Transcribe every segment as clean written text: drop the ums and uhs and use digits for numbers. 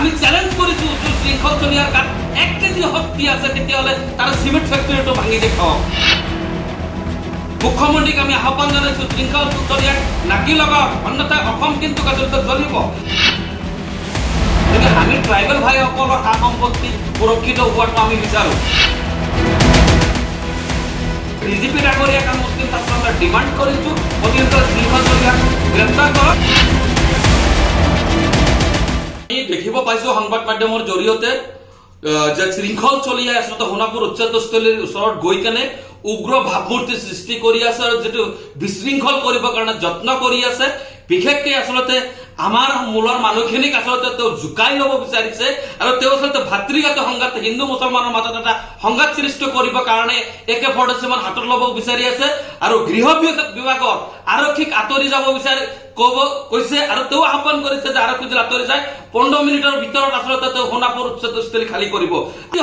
আমি চ্যালেঞ্জ কৰিছো শৃংখল চলিয়াৰ গাত 1 কেজি শক্তি আছে তেতিয়াহ'লে তাৰ সিমেন্ট ফেক্টৰীটো ভাঙি দেখাওক। মুখ্যমন্ত্ৰীক আমি আহ্বান জানাইছো শৃংখল চলিয়াক নাকি লগাওক, অন্যথা অসম কিন্তু কাজত জ্বলিব। আমি ট্ৰাইবেল ভাইসকলৰ সা সম্পত্তি সুৰক্ষিত হোৱাটো আমি বিচাৰো। ডিজিপি ডাঙৰীয়াক আমি মুছলিম ছাত্ৰ সন্থাই ডিমাণ্ড কৰিছো অতিৰিক্ত শৃংখল চলিয়াক গ্ৰেপ্তাৰ কৰক। আমি দেখিব পাইছো সংবাদ মাধ্যমৰ জৰিয়তে যে শৃংখল চলিয়াই আচলতে সোণাপুৰ উচ্ছেদস্থলীৰ ওচৰত গৈ কেনে উগ্ৰ ভাৱমূৰ্তি সৃষ্টি কৰি আছে আৰু যেটো বিশৃংখল কৰিবৰ কাৰণে যত্ন কৰি আছে। বিশেষকৈ আচলতে আমাৰ মূলৰ মানুহখিনিক আচলতে তেওঁ জুকাই ল'ব বিচাৰিছে আৰু তেওঁ আচলতে ভাতৃঘাত সংঘাত হিন্দু মুছলমানৰ মাজত এটা সংঘাত সৃষ্টি কৰিবৰ কাৰণে AK-47 হাতত ল'ব বিচাৰি আছে আৰু গৃহ বিভাগৰ আৰক্ষীক আঁতৰি যাব কৈছে আৰু তেওঁ আহ্বান কৰিছে যে আৰক্ষী যদি আঁতৰি যায় 15 মিনিটৰ ভিতৰত আচলতে তেওঁ সোণাপুৰ উচ্ছেদস্থলী খালী কৰিব।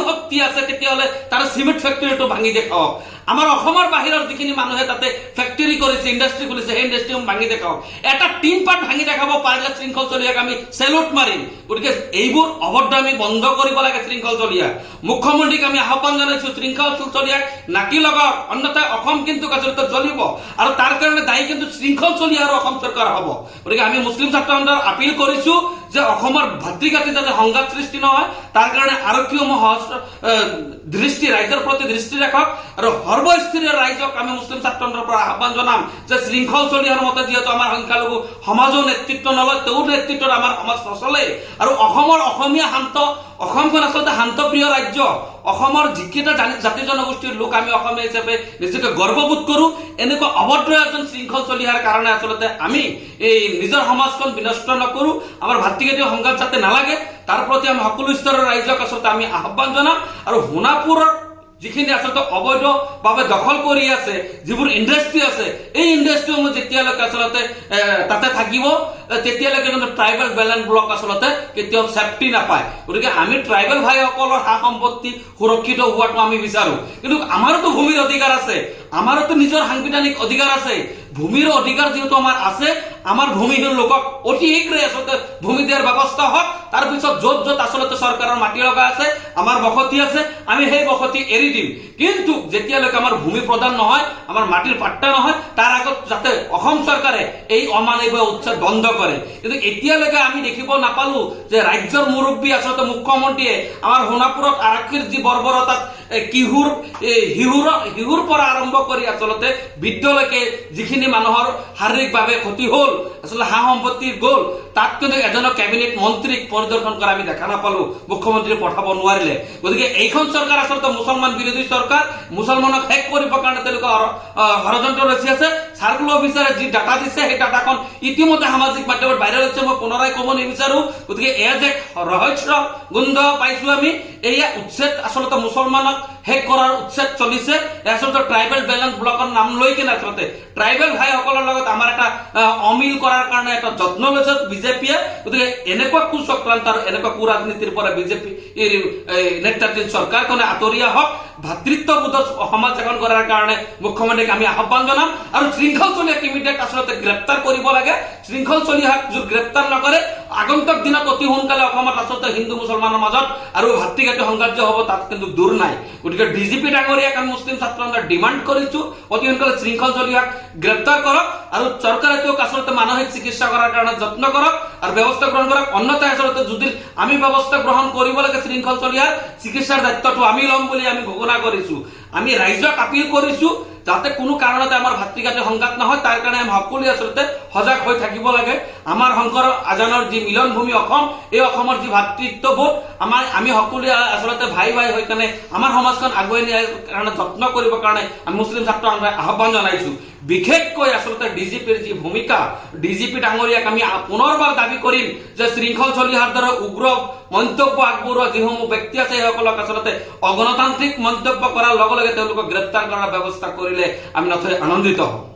শক্তি আছে তেতিয়াহ'লে তাৰ সিমেন্ট ফেক্টৰীটো ভাঙি দেখাওক। আমাৰ অসমৰ বাহিৰৰ যিখিনি মানুহে তাতে ফেক্টৰী কৰিছে, ইণ্ডাষ্ট্ৰী খুলিছে, সেই ইণ্ডাষ্ট্ৰী ভাঙি দেখাওক। এটা টিন পাত ভাঙি দেখাব পাৰিলে শৃংখল চলিয়াক আমি চেলুট মাৰিম। গতিকে এইবোৰ অভদ্ৰ আমি বন্ধ কৰিব লাগে। শৃংখল চলিয়াক মুখ্যমন্ত্ৰীক আমি আহ্বান জানাইছো শৃংখল চলিয়াক নাকি লগাওক, অন্যথা অসম কিন্তু কাজত জ্বলিব আৰু তাৰ কাৰণে দায়ী কিন্তু শৃংখল চলিয়া আৰু অসম চৰকাৰ হ'ব। গতিকে আমি মুছলিম ছাত্ৰ সন্থাৰ আপিল কৰিছো যে অসমৰ ভাতৃঘাতী যাতে সংঘাত সৃষ্টি নহয় তাৰ কাৰণে আৰক্ষীসমূহ দৃষ্টি ৰাইজৰ প্ৰতি দৃষ্টি ৰাখক আৰু সৰ্বস্তৰীয় ৰাইজক আমি মুছলিম ছাত্ৰ সন্থাৰ পৰা আহ্বান জনাম যে শৃংখল চলিয়াৰ মতে যিহেতু আমাৰ সংখ্যালঘু সমাজৰ নেতৃত্ব নলয়, তেওঁৰ নেতৃত্বত আমাৰ সমাজ নচলে আৰু অসমৰ অসমীয়া শান্ত অসমখন আচলতে শান্তপ্ৰিয় ৰাজ্য। অসমৰ যিকেইটা জাতি জনগোষ্ঠীৰ লোক আমি অসমীয়া হিচাপে নিজকে গৰ্ববোধ কৰো। এনেকুৱা অভদ্ৰ এজন শৃংখল চলিয়াৰ কাৰণে আচলতে আমি এই নিজৰ সমাজখন বিনষ্ট নকৰো। আমাৰ ভাতৃঘাতী সংঘাত যাতে নালাগে তাৰ প্ৰতি আমি সকলো স্তৰৰ ৰাইজক আচলতে আমি আহ্বান জনাম আৰু সোণাপুৰৰ যিখিনি আচলতে অবৈধভাৱে দখল কৰি আছে, যিবোৰ ইণ্ডাষ্ট্ৰী আছে, এই ইণ্ডাষ্ট্ৰীসমূহ যেতিয়ালৈকে আচলতে তাতে থাকিব তেতিয়ালৈকে কিন্তু ট্ৰাইবেল বেলেন্স ব্লক আচলতে কেতিয়াও সেফটি নাপায়। গতিকে আমি ট্ৰাইবেল ভাইসকলৰ সা সম্পত্তি সুৰক্ষিত হোৱাটো আমি বিচাৰো। কিন্তু আমাৰোতো ভূমিৰ অধিকাৰ আছে, আমাৰোতো নিজৰ সাংবিধানিক অধিকাৰ আছে। ভূমিৰ অধিকাৰ যেহেতু আমাৰ আছে, আমাৰ ভূমিহীন লোকক অতি শীঘ্ৰে আচলতে ভূমি দিয়াৰ ব্যৱস্থা হওক। তাৰপিছত য'ত য'ত আচলতে চৰকাৰৰ মাটি লগা আছে, আমাৰ বসতি আছে, আমি সেই বসতি এৰি দিম। কিন্তু যেতিয়ালৈকে আমাৰ ভূমি প্ৰদান নহয়, আমাৰ মাটিৰ পাট্টা নহয়, তাৰ আগত যাতে অসম চৰকাৰে এই অমানৱীয় উচ্ছেদ বন্ধ কৰে। কিন্তু এতিয়ালৈকে আমি দেখিব নাপালো যে ৰাজ্যৰ মুৰব্বী আচলতে মুখ্যমন্ত্ৰীয়ে আমাৰ সোণাপুৰত আৰক্ষীৰ যি বৰ্বৰতাত শিহুৰ পৰা আৰম্ভ কৰি আচলতে বৃদ্ধলৈকে যিখিনি মানুহৰ শাৰীৰিকভাৱে ক্ষতি হ'ল, আচলতে সা সম্পত্তি গ'ল, তাত কিন্তু এজনক কেবিনেট মন্ত্ৰীক পৰিদৰ্শন কৰা আমি দেখা নাপালো, মুখ্যমন্ত্ৰীয়ে পঠাব নোৱাৰিলে। গতিকে এইখন চৰকাৰ আচলতে মুছলমান বিৰোধী চৰকাৰ। মুছলমানক শেষ কৰিবৰ কাৰণে তেওঁলোকে ষড়যন্ত্ৰ ৰচি আছে। চাৰ্কুল অফিচাৰে যি ডাটা দিছে সেই ডাটাখন ইতিমধ্যে সামাজিক মাধ্যমত ভাইৰেল হৈছে, মই পুনৰাই ক'ব নিবিচাৰো। গতিকে এয়া যে ৰহস্য গোন্ধ পাইছো আমি, এয়া উচ্ছেদ আচলতে মুছলমানক শেষ কৰাৰ উচ্ছেদ চলিছে। আচলতে ট্ৰাইবেল বেলেন্স ব্লকৰ নাম লৈ কিনে আচলতে ট্ৰাইবেল ভাইসকলৰ লগত আমাৰ এটা অমিল কৰাৰ কাৰণে এটা যত্ন লৈছে বিজেপিয়ে। গতিকে এনেকুৱা কুচক্ৰান্ত আৰু এনেকুৱা কুৰাজনীতিৰ পৰা বিজেপি নেতৃত্বাধীন চৰকাৰখনে আঁতৰি আহক। ভাতৃত্ববোধৰ সমাজ এখন কৰাৰ কাৰণে মুখ্যমন্ত্ৰীক আমি আহ্বান জনাম আৰু শৃংখল চলিয়াক ইমিডিয়েট আচলতে গ্ৰেপ্তাৰ কৰিব লাগে। শৃংখল চলিয়াক যদি গ্ৰেপ্তাৰ নকৰে আগন্তুক দিনত অতি সোনকালে অসমত আচলতে হিন্দু মুছলমানৰ মাজত আৰু ভাতৃঘাতী সংঘাত হ'ব তাত কিন্তু দূৰ নাই। গতিকে ডিজিপি ডাঙৰীয়াক আমি মুছলিম ছাত্ৰ সন্থাই ডিমাণ্ড কৰিছো অতি সোনকালে শৃংখল চলিয়াক গ্ৰেপ্তাৰ কৰক আৰু চৰকাৰে তেওঁক আচলতে মানসিক চিকিৎসা কৰাৰ কাৰণে যত্ন কৰক আৰু ব্যৱস্থা গ্ৰহণ কৰক। অন্যথা আচলতে যদি আমি ব্যৱস্থা গ্ৰহণ কৰিব লাগে শৃংখল চলিয়াৰ চিকিৎসাৰ দায়িত্বটো আমি ল'ম বুলি আমি ঘোষণা কৰিছো। আমি ৰাইজক আপিল কৰিছো যাতে কোনো কাৰণতে আমাৰ ভাতৃঘাতী সংঘাত নহয়, তাৰ কাৰণে আমি সকলোৱে আচলতে সজাগ হৈ থাকিব লাগে। আমাৰ শংকৰ আজানৰ যি মিলন ভূমি অসম, এই অসমৰ যি ভাতৃত্ববোধ আমি সকলোৱে আচলতে ভাই হৈ কেনে আমাৰ সমাজখন আগুৱাই নিয়াৰ কাৰণে যত্ন কৰিবৰ কাৰণে আমি মুছলিম ছাত্ৰ সন্থাই আহ্বান জনাইছো। বিশেষকৈ আচলতে ডিজিপিৰ যি ভূমিকা, ডিজিপি ডাঙৰীয়াক আমি পুনৰবাৰ দাবী কৰিম যে শৃংখল চলিয়াৰ দৰে উগ্ৰ মন্তব্য আগবঢ়োৱা যিসমূহ ব্যক্তি আছে সেইসকলক আচলতে অগণতান্ত্ৰিক মন্তব্য কৰাৰ লগে লগে তেওঁলোকক গ্ৰেপ্তাৰ কৰাৰ ব্যৱস্থা কৰিলে আমি নথৈ আনন্দিত হওঁ।